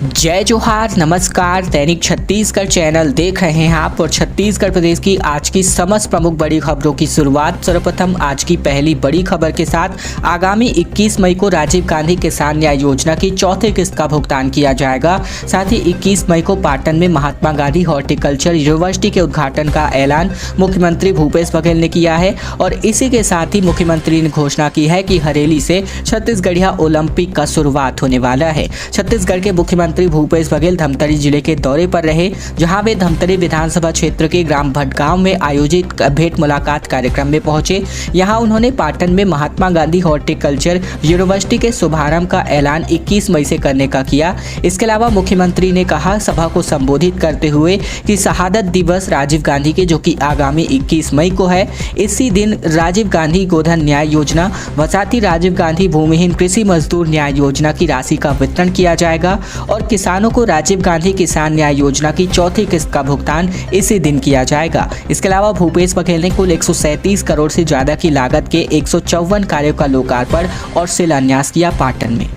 जय जोहार, नमस्कार। दैनिक छत्तीसगढ़ चैनल देख रहे हैं आप और छत्तीसगढ़ प्रदेश की आज की समस्त प्रमुख बड़ी खबरों की शुरुआत सर्वप्रथम आज की पहली बड़ी खबर के साथ। आगामी 21 मई को राजीव गांधी किसान न्याय योजना की चौथी किस्त का भुगतान किया जाएगा। साथ ही 21 मई को पाटन में महात्मा गांधी हॉर्टिकल्चर यूनिवर्सिटी के उद्घाटन का ऐलान मुख्यमंत्री भूपेश बघेल ने किया है और इसी के साथ ही मुख्यमंत्री ने घोषणा की है कि हरेली से छत्तीसगढ़िया ओलंपिक का शुरुआत होने वाला है। छत्तीसगढ़ के मुख्यमंत्री भूपेश बघेल धमतरी जिले के दौरे पर रहे, जहां वे धमतरी विधानसभा क्षेत्र के ग्राम भटगांव में आयोजित भेंट मुलाकात कार्यक्रम में पहुंचे। यहां उन्होंने पाटन में महात्मा गांधी हॉर्टिकल्चर यूनिवर्सिटी के शुभारंभ का ऐलान 21 मई से करने का किया। इसके अलावा मुख्यमंत्री ने कहा सभा को संबोधित करते हुए कि शहादत दिवस राजीव गांधी के जो कि आगामी 21 मई को है, इसी दिन राजीव गांधी गोधन न्याय योजना व साथ ही राजीव गांधी भूमिहीन कृषि मजदूर न्याय योजना की राशि का वितरण किया जाएगा और किसानों को राजीव गांधी किसान न्याय योजना की चौथी किस्त का भुगतान इसी दिन किया जाएगा। इसके अलावा भूपेश बघेल ने कुल 137 करोड़ से ज्यादा की लागत के 154 कार्यों का लोकार्पण और शिलान्यास किया। पाटन में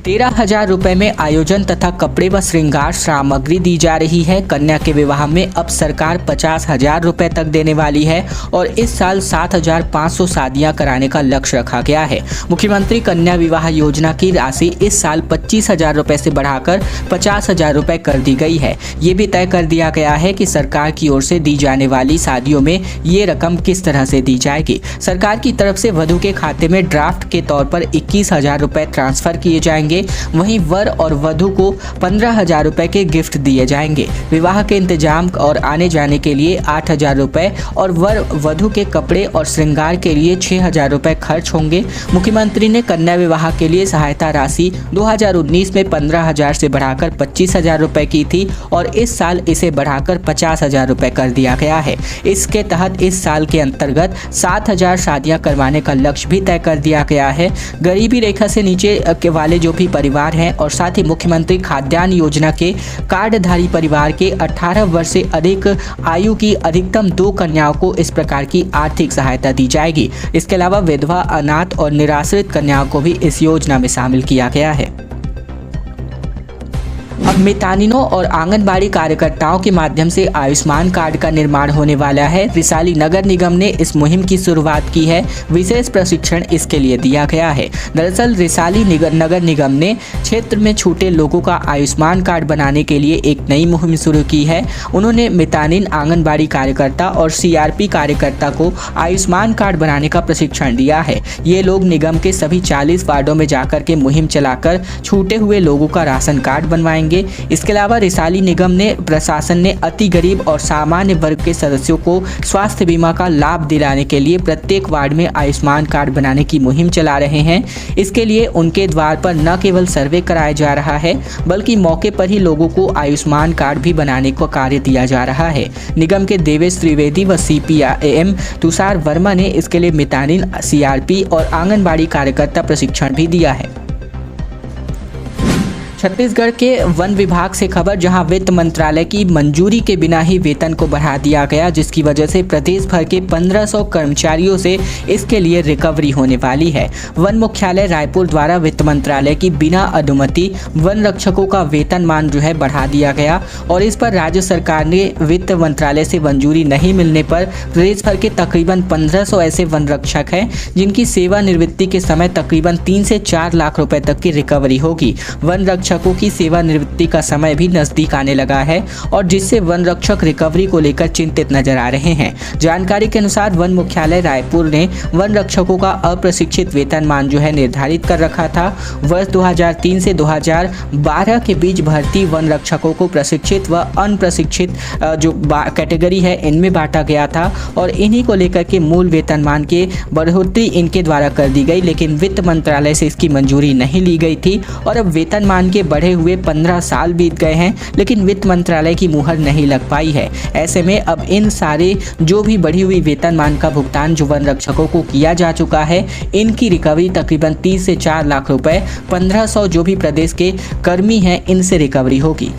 13,000 रुपए में आयोजन तथा कपड़े व श्रृंगार सामग्री दी जा रही है। कन्या के विवाह में अब सरकार 50,000 रुपए तक देने वाली है और इस साल 7,500 शादियां कराने का लक्ष्य रखा गया है। मुख्यमंत्री कन्या विवाह योजना की राशि इस साल 25,000 रुपए से बढ़ाकर 50,000 रुपए कर दी गई है। ये भी तय कर दिया गया है कि सरकार की ओर से दी जाने वाली शादियों में ये रकम किस तरह से दी जाएगी। सरकार की तरफ से वधू के खाते में ड्राफ्ट के तौर पर 21,000 रुपए ट्रांसफर किए जाएंगे। वहीं वर और वधू को 15,000 रुपए के गिफ्ट दिए जाएंगे। विवाह के इंतजाम और आने जाने के लिए 8,000 रुपए और वर वधू के कपड़े और श्रृंगार के लिए 6,000 रुपए खर्च होंगे। मुख्यमंत्री ने कन्या विवाह के लिए सहायता राशि 2019 में 15,000 से बढ़ाकर 25,000 रुपए की थी और इस साल इसे बढ़ाकर 50,000 रुपए कर दिया गया है। इसके तहत इस साल के अंतर्गत 7,000 शादियां करवाने का लक्ष्य भी तय कर दिया गया है। गरीबी रेखा से नीचे के वाले जो भी परिवार हैं और साथ ही मुख्यमंत्री खाद्यान्न योजना के कार्डधारी परिवार के 18 वर्ष से अधिक आयु की अधिकतम 2 कन्याओं को इस प्रकार की आर्थिक सहायता दी जाएगी। इसके अलावा विधवा, अनाथ और निराश्रित कन्याओं को भी इस योजना में शामिल किया गया है। अब मितानिनों और आंगनबाड़ी कार्यकर्ताओं के माध्यम से आयुष्मान कार्ड का निर्माण होने वाला है। रिसाली नगर निगम ने इस मुहिम की शुरुआत की है। विशेष प्रशिक्षण इसके लिए दिया गया है। दरअसल रिसाली नगर निगम ने क्षेत्र में छूटे लोगों का आयुष्मान कार्ड बनाने के लिए एक नई मुहिम शुरू की है। उन्होंने मितानिन आंगनबाड़ी कार्यकर्ता और CRP कार्यकर्ता को आयुष्मान कार्ड बनाने का प्रशिक्षण दिया है। ये लोग निगम के सभी 40 वार्डों में जाकर के मुहिम चलाकर छूटे हुए लोगों का राशन कार्ड बनवाएंगे। इसके अलावा रिसाली निगम ने प्रशासन ने अति गरीब और सामान्य वर्ग के सदस्यों को स्वास्थ्य बीमा का लाभ दिलाने के लिए प्रत्येक वार्ड में आयुष्मान कार्ड बनाने की मुहिम चला रहे हैं। इसके लिए उनके द्वार पर न केवल सर्वे कराया जा रहा है बल्कि मौके पर ही लोगों को आयुष्मान कार्ड भी बनाने का कार्य दिया जा रहा है। निगम के देवेश त्रिवेदी व CPM तुषार वर्मा ने इसके लिए मितानिन, CRP और आंगनबाड़ी कार्यकर्ता प्रशिक्षण भी दिया है। छत्तीसगढ़ के वन विभाग से खबर, जहां वित्त मंत्रालय की मंजूरी के बिना ही वेतन को बढ़ा दिया गया, जिसकी वजह से प्रदेश भर के 1500 कर्मचारियों से इसके लिए रिकवरी होने वाली है। वन मुख्यालय रायपुर द्वारा वित्त मंत्रालय की बिना अनुमति वन रक्षकों का वेतनमान जो है बढ़ा दिया गया और इस पर राज्य सरकार ने वित्त मंत्रालय से मंजूरी नहीं मिलने पर प्रदेश भर के तकरीबन 1500 ऐसे वन रक्षक हैं जिनकी सेवानिवृत्ति के समय तकरीबन 3 से 4 लाख रुपए तक की रिकवरी होगी। वन रक्षकों की सेवानिवृत्ति का समय भी नजदीक आने लगा है और जिससे वन रक्षक रिकवरी को लेकर चिंतित नजर आ रहे हैं। जानकारी के अनुसार वन मुख्यालय रायपुर ने वन रक्षकों का अप्रशिक्षित वेतनमान जो है निर्धारित कर रखा था। वर्ष 2003 से 2012 के बीच भर्ती वन रक्षकों को प्रशिक्षित व अनप्रशिक्षित जो कैटेगरी है इनमें बांटा गया था और इन्हीं को लेकर के मूल वेतनमान के बढ़ोतरी इनके द्वारा कर दी गई, लेकिन वित्त मंत्रालय से इसकी मंजूरी नहीं ली गई थी और अब वेतनमान के बढ़े हुए 15 साल बीत गए हैं लेकिन वित्त मंत्रालय की मुहर नहीं लग पाई है। ऐसे में अब इन सारे जो भी बढ़ी हुई वेतनमान का भुगतान जो वन रक्षकों को किया जा चुका है, इनकी रिकवरी तकरीबन 3 से 4 लाख रुपए 1500 जो भी प्रदेश के कर्मी हैं इनसे रिकवरी होगी।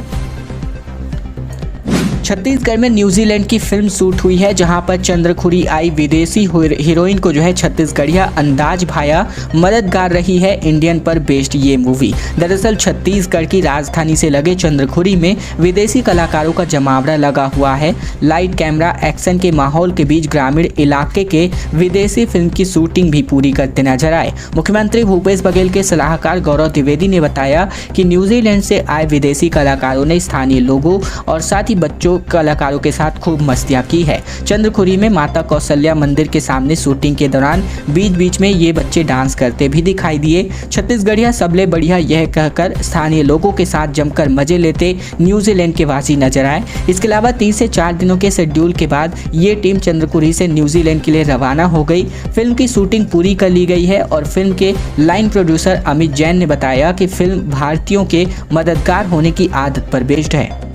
छत्तीसगढ़ में न्यूजीलैंड की फिल्म शूट हुई है, जहां पर चंद्रखुरी आई विदेशी हीरोइन को जो है छत्तीसगढ़िया अंदाज भाया मददगार रही है इंडियन पर बेस्ड ये मूवी। दरअसल छत्तीसगढ़ की राजधानी से लगे चंद्रखुरी में विदेशी कलाकारों का जमावड़ा लगा हुआ है। लाइट कैमरा एक्शन के माहौल के बीच ग्रामीण इलाके के विदेशी फिल्म की शूटिंग भी पूरी करते नजर आए। मुख्यमंत्री भूपेश बघेल के सलाहकार गौरव द्विवेदी ने बताया कि न्यूजीलैंड से आए विदेशी कलाकारों ने स्थानीय लोगों और साथ ही बच्चों कलाकारों के साथ खूब मस्तियां की है। चंद्रखुरी में माता कौशल्या मंदिर के सामने शूटिंग के दौरान बीच बीच में ये बच्चे डांस करते भी दिखाई दिए। छत्तीसगढ़िया सबले बढ़िया यह कहकर स्थानीय लोगों के साथ जमकर मजे लेते न्यूजीलैंड के वासी नजर आए। इसके अलावा 3 से 4 दिनों के शेड्यूल के बाद ये टीम चंद्रखुरी से न्यूजीलैंड के लिए रवाना हो गई। फिल्म की शूटिंग पूरी कर ली गई है और फिल्म के लाइन प्रोड्यूसर अमित जैन ने बताया कि फिल्म भारतीयों के मददगार होने की आदत पर बेस्ड है।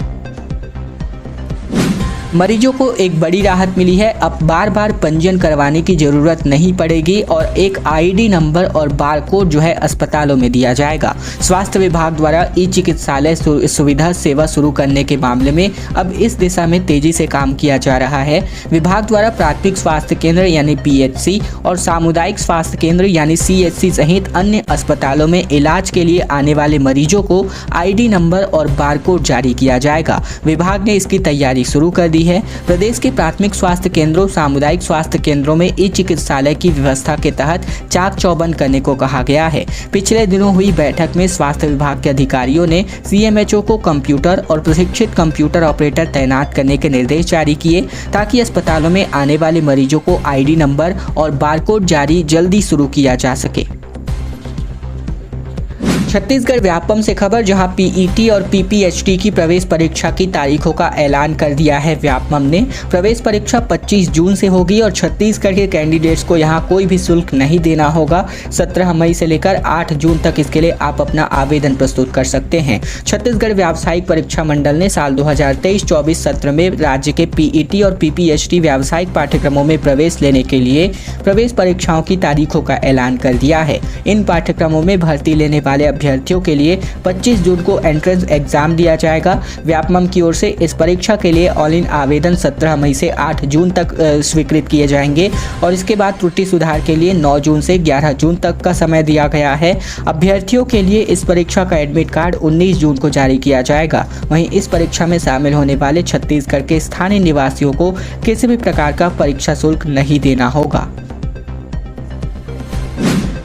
मरीजों को एक बड़ी राहत मिली है। अब बार बार पंजीयन करवाने की जरूरत नहीं पड़ेगी और एक आईडी नंबर और बारकोड जो है अस्पतालों में दिया जाएगा। स्वास्थ्य विभाग द्वारा ई चिकित्सालय सुविधा सेवा शुरू करने के मामले में अब इस दिशा में तेजी से काम किया जा रहा है। विभाग द्वारा प्राथमिक स्वास्थ्य केंद्र यानी PHC और सामुदायिक स्वास्थ्य केंद्र यानी CHC सहित अन्य अस्पतालों में इलाज के लिए आने वाले मरीजों को आईडी नंबर और बारकोड जारी किया जाएगा। विभाग ने इसकी तैयारी शुरू कर दी है। प्रदेश के प्राथमिक स्वास्थ्य केंद्रों, सामुदायिक स्वास्थ्य केंद्रों में ई चिकित्सालय की व्यवस्था के तहत चाक चौबंद करने को कहा गया है। पिछले दिनों हुई बैठक में स्वास्थ्य विभाग के अधिकारियों ने CMHO को कंप्यूटर और प्रशिक्षित कंप्यूटर ऑपरेटर तैनात करने के निर्देश जारी किए ताकि अस्पतालों में आने वाले मरीजों को आईडी नंबर और बारकोड जारी जल्दी शुरू किया जा सके। छत्तीसगढ़ व्यापम से खबर, जहां PET और PPHT की प्रवेश परीक्षा की तारीखों का ऐलान कर दिया है व्यापम ने। प्रवेश परीक्षा 25 जून से होगी और छत्तीसगढ़ के कैंडिडेट्स को यहां कोई भी शुल्क नहीं देना होगा। 17 मई से लेकर 8 जून तक इसके लिए आप अपना आवेदन प्रस्तुत कर सकते हैं। छत्तीसगढ़ व्यावसायिक परीक्षा मंडल ने साल 2023-24 सत्र में राज्य के PET और PPHT व्यावसायिक पाठ्यक्रमों में प्रवेश लेने के लिए प्रवेश परीक्षाओं की तारीखों का ऐलान कर दिया है। इन पाठ्यक्रमों में भर्ती लेने वाले अभ्यर्थियों के लिए 25 जून को एंट्रेंस एग्जाम दिया जाएगा। व्यापमं की ओर से इस परीक्षा के लिए ऑल इन आवेदन 17 मई से 8 जून तक स्वीकृत किए जाएंगे और इसके बाद त्रुटि सुधार के लिए 9 जून से 11 जून तक का समय दिया गया है। अभ्यर्थियों के लिए इस परीक्षा का एडमिट कार्ड 19 जून को जारी किया जाएगा। वहीं इस परीक्षा में शामिल होने वाले छत्तीसगढ़ के स्थानीय निवासियों को किसी भी प्रकार का परीक्षा शुल्क नहीं देना होगा।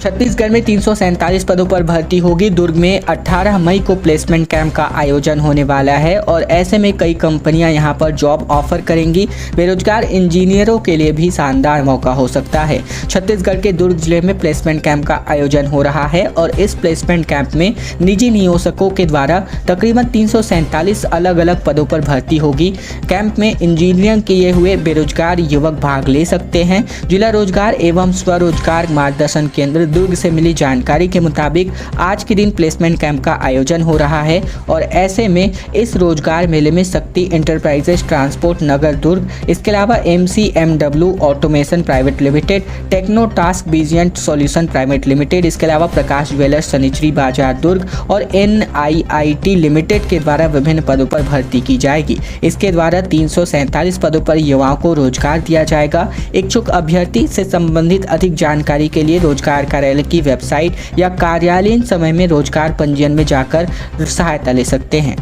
छत्तीसगढ़ में 347 पदों पर भर्ती होगी। दुर्ग में 18 मई को प्लेसमेंट कैंप का आयोजन होने वाला है और ऐसे में कई कंपनियां यहां पर जॉब ऑफर करेंगी। बेरोजगार इंजीनियरों के लिए भी शानदार मौका हो सकता है। छत्तीसगढ़ के दुर्ग जिले में प्लेसमेंट कैंप का आयोजन हो रहा है और इस प्लेसमेंट कैंप में निजी नियोजकों के द्वारा तकरीबन 347 अलग अलग पदों पर भर्ती होगी। कैंप में इंजीनियरिंग किए हुए बेरोजगार युवक भाग ले सकते हैं। जिला रोजगार एवं स्वरोजगार मार्गदर्शन केंद्र दुर्ग से मिली जानकारी के मुताबिक आज के दिन प्लेसमेंट कैंप का आयोजन हो रहा है और ऐसे में इस रोजगार मेले में शक्ति इंटरप्राइजेज ट्रांसपोर्ट नगर दुर्ग, इसके अलावा MCMW automation private limited, techno task बिजिएंट सॉल्यूशन प्राइवेट लिमिटेड, इसके अलावा प्रकाश ज्वेलर्स शनिचरी बाजार दुर्ग और NIIT लिमिटेड के द्वारा विभिन्न पदों पर भर्ती की जाएगी। इसके द्वारा 347 पदों पर युवाओं को रोजगार दिया जाएगा। इच्छुक अभ्यर्थी से संबंधित अधिक जानकारी के लिए रोजगार कार्यालय की वेबसाइट या कार्यालयीन समय में रोजगार पंजीयन में जाकर सहायता ले सकते हैं।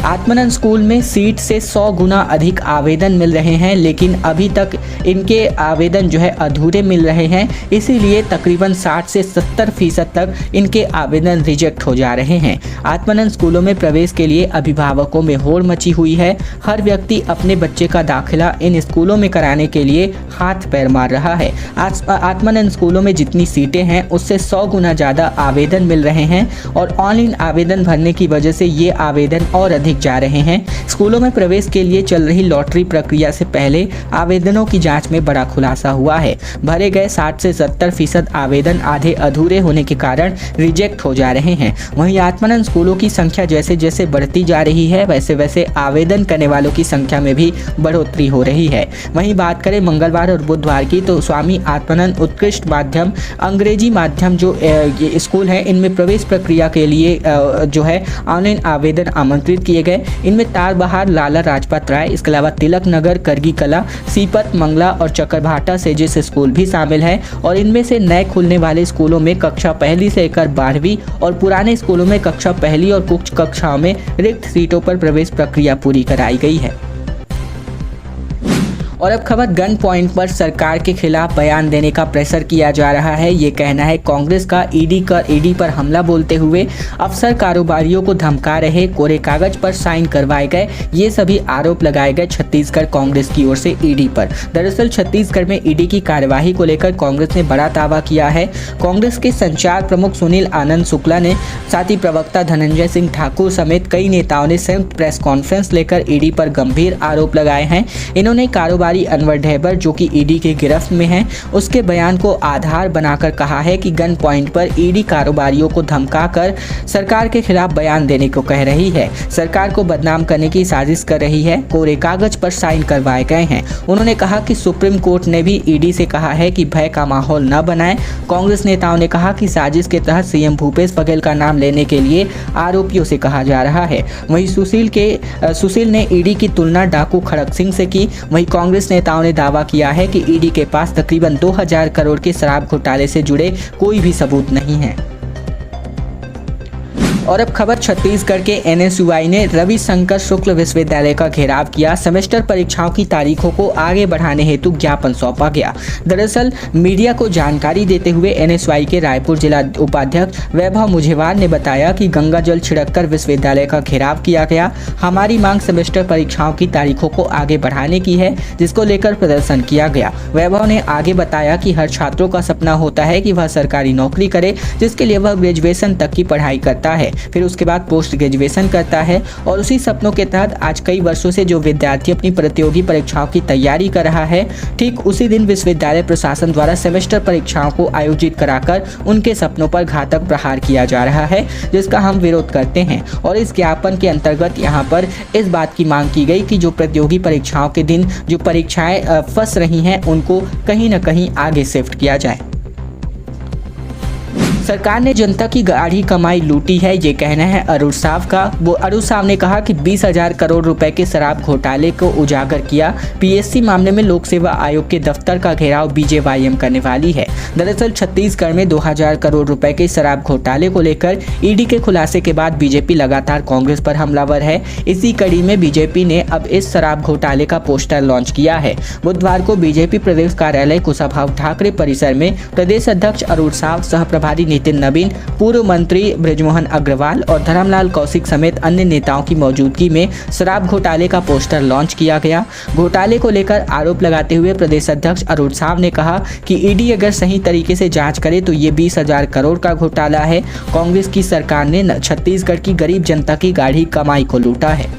आत्मानंद स्कूल में सीट से 100 गुना अधिक आवेदन मिल रहे हैं, लेकिन अभी तक इनके आवेदन जो है अधूरे मिल रहे हैं। इसीलिए तकरीबन 60 से 70% तक इनके आवेदन रिजेक्ट हो जा रहे हैं। आत्मानंद स्कूलों में प्रवेश के लिए अभिभावकों में होड़ मची हुई है। हर व्यक्ति अपने बच्चे का दाखिला इन स्कूलों में कराने के लिए हाथ पैर मार रहा है। आत्मानंद स्कूलों में जितनी सीटें हैं उससे 100 गुना ज़्यादा आवेदन मिल रहे हैं और ऑनलाइन आवेदन भरने की वजह से ये आवेदन और अधिक जा रहे हैं। स्कूलों में प्रवेश के लिए चल रही लॉटरी प्रक्रिया से पहले आवेदनों की जांच में बड़ा खुलासा हुआ है। भरे गए 60 से 70% आवेदन आधे अधूरे होने के कारण रिजेक्ट हो जा रहे हैं। वहीं आत्मानंद स्कूलों की संख्या जैसे जैसे बढ़ती जा रही है वैसे वैसे आवेदन करने वालों की संख्या में भी बढ़ोतरी हो रही है। वहीं बात करें मंगलवार और बुधवार की, तो स्वामी आत्मानंद उत्कृष्ट माध्यम अंग्रेजी माध्यम जो ये स्कूल है, इनमें प्रवेश प्रक्रिया के लिए जो है ऑनलाइन आवेदन आमंत्रित किए किए गए। इनमें तारबहार, लाला राजपत राय, इसके अलावा तिलक नगर, करगी कला, सीपत, मंगला और चकरभाटा सेजिस स्कूल भी शामिल हैं। और इनमें से नए खुलने वाले स्कूलों में कक्षा पहली से लेकर 12वीं और पुराने स्कूलों में कक्षा पहली और कुछ कक्षाओं में रिक्त सीटों पर प्रवेश प्रक्रिया पूरी कराई गई है। और अब खबर गन पॉइंट पर सरकार के खिलाफ बयान देने का प्रेशर किया जा रहा है। ये कहना है कांग्रेस का। ईडी पर हमला बोलते हुए अफसर कारोबारियों को धमका रहे, कोरे कागज पर साइन करवाए गए, ये सभी आरोप लगाए गए छत्तीसगढ़ कांग्रेस की ओर से ईडी पर। दरअसल छत्तीसगढ़ में ईडी की कार्यवाही को लेकर कांग्रेस ने बड़ा दावा किया है। कांग्रेस के संचार प्रमुख सुनील आनंद शुक्ला ने, साथ ही प्रवक्ता धनंजय सिंह ठाकुर समेत कई नेताओं ने संयुक्त प्रेस कॉन्फ्रेंस लेकर ईडी पर गंभीर आरोप लगाए हैं। इन्होंने कारोबारी अनवर ढेबर, जो कि ईडी के गिरफ्त में हैं, उसके बयान को आधार बनाकर कहा है कि गन पॉइंट पर ईडी कारोबारियों को धमकाकर सरकार के खिलाफ बयान देने को कह रही है, सरकार को बदनाम करने की साजिश कर रही है, कोरे कागज पर साइन करवाए गए हैं। उन्होंने कहा कि सुप्रीम कोर्ट ने भी ईडी से कहा है कि भय का माहौल न बनाएं। कांग्रेस नेताओं ने कहा कि साजिश के तहत सीएम भूपेश बघेल का नाम लेने के लिए आरोपियों से कहा जा रहा है। वहीं सुशील ने ईडी की तुलना डाकू खड़क सिंह से की। वहीं कांग्रेस नेताओं ने दावा किया है कि ईडी के पास तकरीबन 2000 करोड़ के शराब घोटाले से जुड़े कोई भी सबूत नहीं है। और अब खबर छत्तीसगढ़ के एनएसयूआई ने रविशंकर शुक्ल विश्वविद्यालय का घेराव किया। सेमेस्टर परीक्षाओं की तारीखों को आगे बढ़ाने हेतु ज्ञापन सौंपा गया। दरअसल मीडिया को जानकारी देते हुए एनएसयूआई के रायपुर जिला उपाध्यक्ष वैभव मुझेवार ने बताया कि गंगा जल छिड़ककर विश्वविद्यालय का घेराव किया गया। हमारी मांग सेमेस्टर परीक्षाओं की तारीखों को आगे बढ़ाने की है, जिसको लेकर प्रदर्शन किया गया। वैभव ने आगे बताया कि हर छात्रों का सपना होता है कि वह सरकारी नौकरी करे, जिसके लिए वह ग्रेजुएशन तक की पढ़ाई करता है, फिर उसके बाद पोस्ट ग्रेजुएशन करता है। और उसी सपनों के तहत आज कई वर्षों से जो विद्यार्थी अपनी प्रतियोगी परीक्षाओं की तैयारी कर रहा है, ठीक उसी दिन विश्वविद्यालय प्रशासन द्वारा सेमेस्टर परीक्षाओं को आयोजित कराकर उनके सपनों पर घातक प्रहार किया जा रहा है, जिसका हम विरोध करते हैं। और इस ज्ञापन के अंतर्गत यहाँ पर इस बात की मांग की गई कि जो प्रतियोगी परीक्षाओं के दिन जो परीक्षाएं फंस रही हैं, उनको कहीं न कहीं आगे शिफ्ट किया जाए। सरकार ने जनता की गाढ़ी कमाई लूटी है, ये कहना है अरुण साव का। अरुण साव ने कहा कि 20,000 करोड़ रुपए के शराब घोटाले को उजागर किया। पीएससी मामले में लोक सेवा आयोग के दफ्तर का घेराव बीजेवाईएम करने वाली है। दरअसल छत्तीसगढ़ में 2000 करोड़ रुपए के शराब घोटाले को लेकर ईडी के खुलासे के बाद बीजेपी लगातार कांग्रेस पर हमलावर है। इसी कड़ी में बीजेपी ने अब इस शराब घोटाले का पोस्टर लॉन्च किया है। बुधवार को बीजेपी प्रदेश कार्यालय कुशाभाऊ ठाकरे परिसर में प्रदेश अध्यक्ष अरुण साव, सह प्रभारी नितिन नवीन, पूर्व मंत्री बृजमोहन अग्रवाल और धर्मलाल कौशिक समेत अन्य नेताओं की मौजूदगी में शराब घोटाले का पोस्टर लॉन्च किया गया। घोटाले को लेकर आरोप लगाते हुए प्रदेश अध्यक्ष अरुण साव ने कहा कि ईडी अगर सही तरीके से जांच करे तो ये 20,000 करोड़ का घोटाला है। कांग्रेस की सरकार ने छत्तीसगढ़ की गरीब जनता की गाढ़ी कमाई को लूटा है।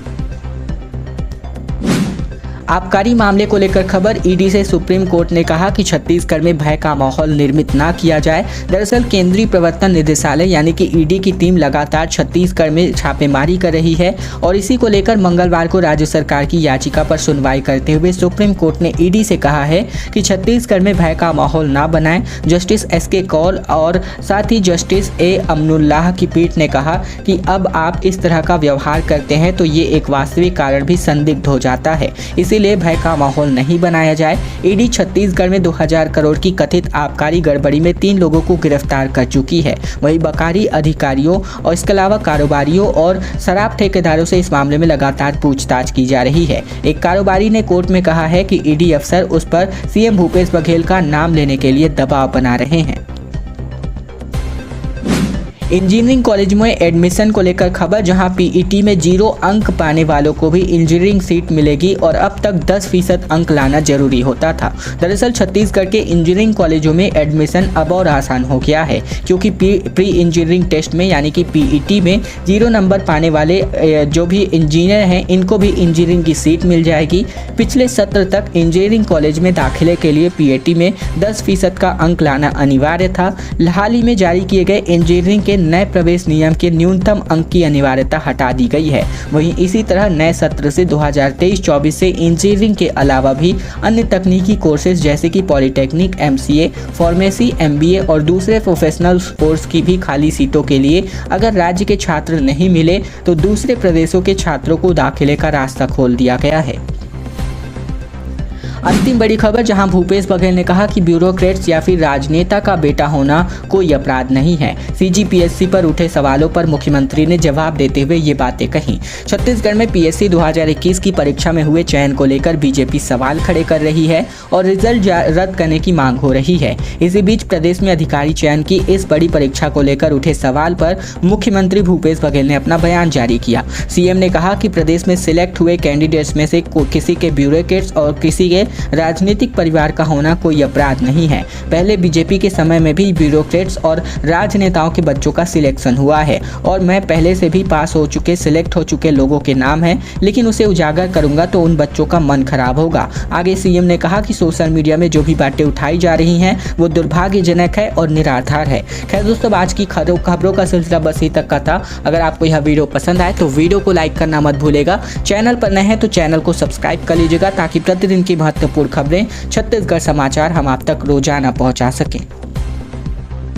आबकारी मामले को लेकर खबर, ईडी से सुप्रीम कोर्ट ने कहा कि छत्तीसगढ़ में भय का माहौल निर्मित ना किया जाए। दरअसल केंद्रीय प्रवर्तन निदेशालय यानी कि ईडी की टीम लगातार छत्तीसगढ़ में छापेमारी कर रही है और इसी को लेकर मंगलवार को राज्य सरकार की याचिका पर सुनवाई करते हुए सुप्रीम कोर्ट ने ईडी से कहा है कि छत्तीसगढ़ में भय का माहौल ना बनाएं। जस्टिस एसके कौल और साथ ही जस्टिस ए अमनुल्लाह की पीठ ने कहा कि अब आप इस तरह का व्यवहार करते हैं तो ये एक वास्तविक कारण भी संदिग्ध हो जाता है, इसीलिए भय का माहौल नहीं बनाया जाए। ईडी छत्तीसगढ़ में 2000 करोड़ की कथित आबकारी गड़बड़ी में 3 लोगों को गिरफ्तार कर चुकी है। वहीं बकारी अधिकारियों और इसके अलावा कारोबारियों और शराब ठेकेदारों से इस मामले में लगातार पूछताछ की जा रही है। एक कारोबारी ने कोर्ट में कहा है कि ईडी अफसर उस पर सीएम भूपेश बघेल का नाम लेने के लिए दबाव बना रहे हैं। इंजीनियरिंग कॉलेज में एडमिशन को लेकर खबर, जहां पीईटी में 0 अंक पाने वालों को भी इंजीनियरिंग सीट मिलेगी और अब तक 10% अंक लाना जरूरी होता था। दरअसल छत्तीसगढ़ के इंजीनियरिंग कॉलेजों में एडमिशन अब और आसान हो गया है, क्योंकि प्री इंजीनियरिंग टेस्ट में यानी कि पीईटी में 0 नंबर पाने वाले जो भी इंजीनियर हैं, इनको भी इंजीनियरिंग की सीट मिल जाएगी। पिछले सत्र तक इंजीनियरिंग कॉलेज में दाखिले के लिए पीईटी में 10% का अंक लाना अनिवार्य था। हाल ही में जारी किए गए इंजीनियरिंग के नए प्रवेश नियम के न्यूनतम अंक की अनिवार्यता हटा दी गई है। वहीं इसी तरह नए सत्र से 2023-24 से इंजीनियरिंग के अलावा भी अन्य तकनीकी कोर्सेज जैसे कि पॉलिटेक्निक, MCA, फार्मेसी, MBA और दूसरे प्रोफेशनल कोर्स की भी खाली सीटों के लिए अगर राज्य के छात्र नहीं मिले तो दूसरे प्रदेशों के छात्रों को दाखिले का रास्ता खोल दिया गया है। अंतिम बड़ी खबर, जहां भूपेश बघेल ने कहा कि ब्यूरोक्रेट्स या फिर राजनेता का बेटा होना कोई अपराध नहीं है। CGPSC पर उठे सवालों पर मुख्यमंत्री ने जवाब देते हुए ये बातें कही। छत्तीसगढ़ में PSC 2021 की परीक्षा में हुए चयन को लेकर बीजेपी सवाल खड़े कर रही है और रिजल्ट रद्द करने की मांग हो रही है। इसी बीच प्रदेश में अधिकारी चयन की इस बड़ी परीक्षा को लेकर उठे सवाल पर मुख्यमंत्री भूपेश बघेल ने अपना बयान जारी किया। CM ने कहा कि प्रदेश में सिलेक्ट हुए कैंडिडेट्स में से किसी के ब्यूरोक्रेट्स और किसी के राजनीतिक परिवार का होना कोई अपराध नहीं है। पहले बीजेपी के समय में भी ब्यूरोक्रेट्स और राजनेताओं के बच्चों का सिलेक्शन हुआ है और मैं पहले से भी पास हो चुके, सिलेक्ट हो चुके लोगों के नाम हैं, लेकिन उसे उजागर करूंगा तो उन बच्चों का मन खराब होगा। आगे CM ने कहा कि सोशल मीडिया में जो भी बातें उठाई जा रही हैं वो दुर्भाग्यजनक है और निराधार है। खैर दोस्तों, आज की खबरों का सिलसिला बस यहीं तक का था। अगर आपको यह वीडियो पसंद आए तो वीडियो को लाइक करना मत भूलेगा। चैनल पर नए हैं तो चैनल को सब्सक्राइब कर लीजिएगा ताकि प्रतिदिन की महत्वपूर्ण खबरें, छत्तीसगढ़ समाचार हम आप तक रोजाना पहुंचा सकें।